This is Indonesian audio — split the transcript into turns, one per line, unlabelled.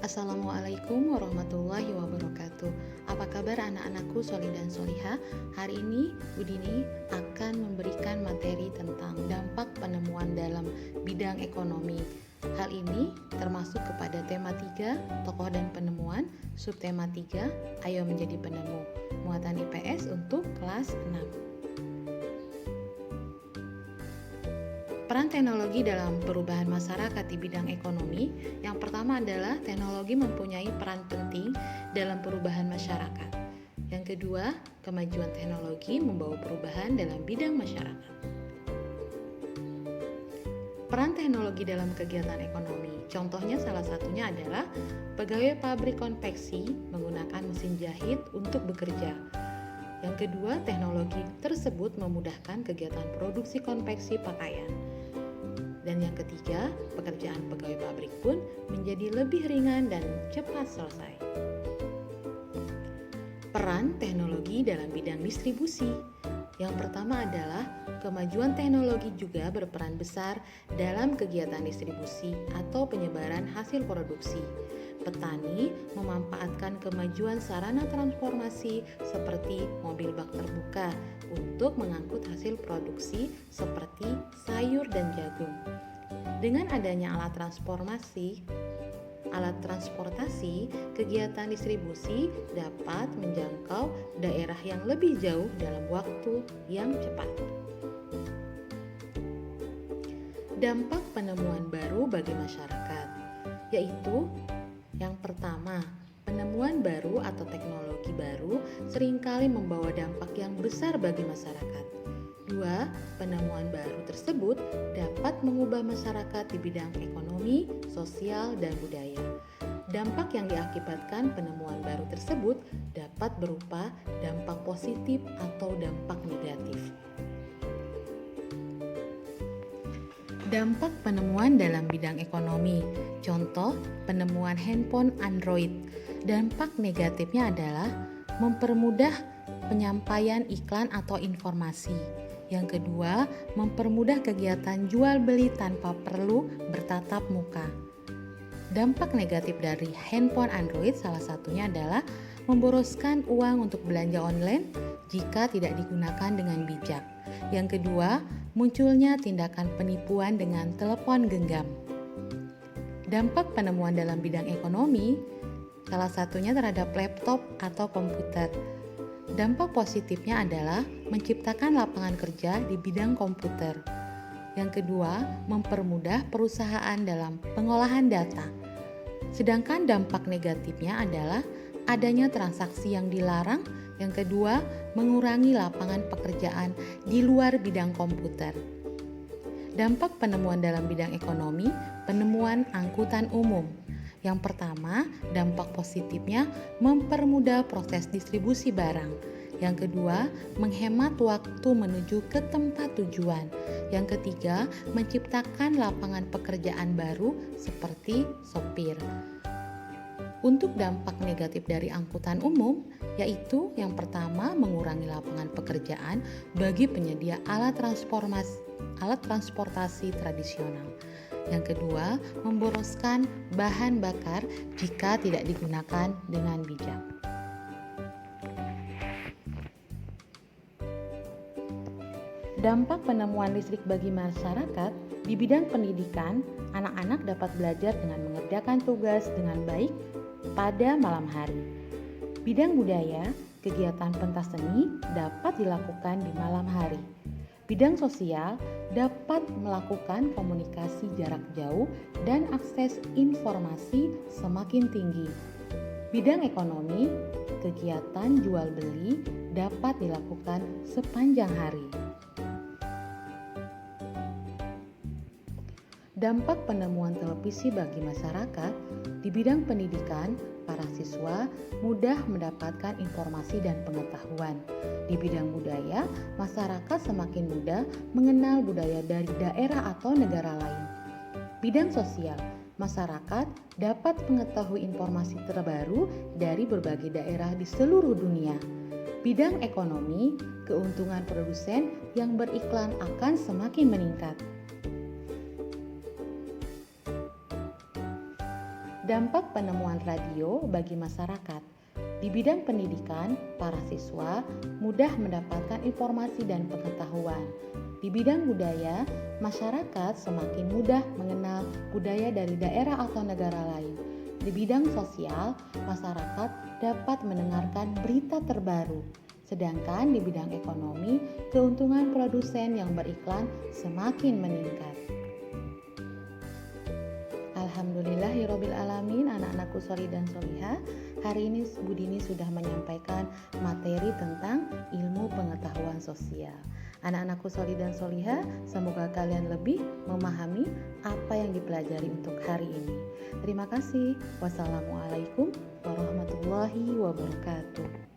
Assalamualaikum warahmatullahi wabarakatuh. Apa kabar anak-anakku Soli dan Soliha? Hari ini Budini akan memberikan materi tentang dampak penemuan dalam bidang ekonomi. Hal ini termasuk kepada tema 3, tokoh dan penemuan, subtema 3, ayo menjadi penemu. Muatan IPS untuk kelas 6. Peran teknologi dalam perubahan masyarakat di bidang ekonomi. Yang pertama adalah teknologi mempunyai peran penting dalam perubahan masyarakat. Yang kedua, kemajuan teknologi membawa perubahan dalam bidang masyarakat. Peran teknologi dalam kegiatan ekonomi. Contohnya salah satunya adalah pegawai pabrik konveksi menggunakan mesin jahit untuk bekerja. Yang kedua, teknologi tersebut memudahkan kegiatan produksi konveksi pakaian. Dan yang ketiga, pekerjaan pegawai pabrik pun menjadi lebih ringan dan cepat selesai. Peran teknologi dalam bidang distribusi. Yang pertama adalah kemajuan teknologi juga berperan besar dalam kegiatan distribusi atau penyebaran hasil produksi. Petani memanfaatkan kemajuan sarana transformasi seperti mobil bak terbuka untuk mengangkut hasil produksi seperti sayur dan jagung. Dengan adanya alat transportasi, kegiatan distribusi dapat menjangkau daerah yang lebih jauh dalam waktu yang cepat. Dampak penemuan baru bagi masyarakat, yaitu yang pertama, penemuan baru atau teknologi baru seringkali membawa dampak yang besar bagi masyarakat. Dua, penemuan baru tersebut dapat mengubah masyarakat di bidang ekonomi, sosial, dan budaya. Dampak yang diakibatkan penemuan baru tersebut dapat berupa dampak positif atau dampak negatif. Dampak penemuan dalam bidang ekonomi. Contoh, penemuan handphone Android. Dampak negatifnya adalah mempermudah penyampaian iklan atau informasi. Yang kedua, mempermudah kegiatan jual beli tanpa perlu bertatap muka. Dampak negatif dari handphone Android salah satunya adalah memboroskan uang untuk belanja online jika tidak digunakan dengan bijak. Yang kedua, munculnya tindakan penipuan dengan telepon genggam. Dampak penemuan dalam bidang ekonomi, salah satunya terhadap laptop atau komputer. Dampak positifnya adalah menciptakan lapangan kerja di bidang komputer. Yang kedua, mempermudah perusahaan dalam pengolahan data. Sedangkan dampak negatifnya adalah adanya transaksi yang dilarang. Yang kedua, mengurangi lapangan pekerjaan di luar bidang komputer. Dampak penemuan dalam bidang ekonomi, penemuan angkutan umum. Yang pertama, dampak positifnya mempermudah proses distribusi barang. Yang kedua, menghemat waktu menuju ke tempat tujuan. Yang ketiga, menciptakan lapangan pekerjaan baru seperti sopir. Untuk dampak negatif dari angkutan umum, yaitu yang pertama mengurangi lapangan pekerjaan bagi penyedia alat transportasi tradisional. Yang kedua, memboroskan bahan bakar jika tidak digunakan dengan bijak. Dampak penemuan listrik bagi masyarakat di bidang pendidikan, anak-anak dapat belajar dengan mengerjakan tugas dengan baik pada malam hari. Bidang budaya, kegiatan pentas seni dapat dilakukan di malam hari. Bidang sosial dapat melakukan komunikasi jarak jauh dan akses informasi semakin tinggi. Bidang ekonomi, kegiatan jual beli dapat dilakukan sepanjang hari. Dampak penemuan televisi bagi masyarakat di bidang pendidikan, para siswa mudah mendapatkan informasi dan pengetahuan. Di bidang budaya, masyarakat semakin mudah mengenal budaya dari daerah atau negara lain. Bidang sosial, masyarakat dapat mengetahui informasi terbaru dari berbagai daerah di seluruh dunia. Bidang ekonomi, keuntungan produsen yang beriklan akan semakin meningkat. Dampak penemuan radio bagi masyarakat. Di bidang pendidikan, para siswa mudah mendapatkan informasi dan pengetahuan. Di bidang budaya, masyarakat semakin mudah mengenal budaya dari daerah atau negara lain. Di bidang sosial, masyarakat dapat mendengarkan berita terbaru. Sedangkan di bidang ekonomi, keuntungan produsen yang beriklan semakin meningkat. Alhamdulillahirabbil alamin, anak-anakku sholih dan sholihah. Hari ini Bu Dini sudah menyampaikan materi tentang ilmu pengetahuan sosial. Anak-anakku sholih dan sholihah, semoga kalian lebih memahami apa yang dipelajari untuk hari ini. Terima kasih. Wassalamualaikum warahmatullahi wabarakatuh.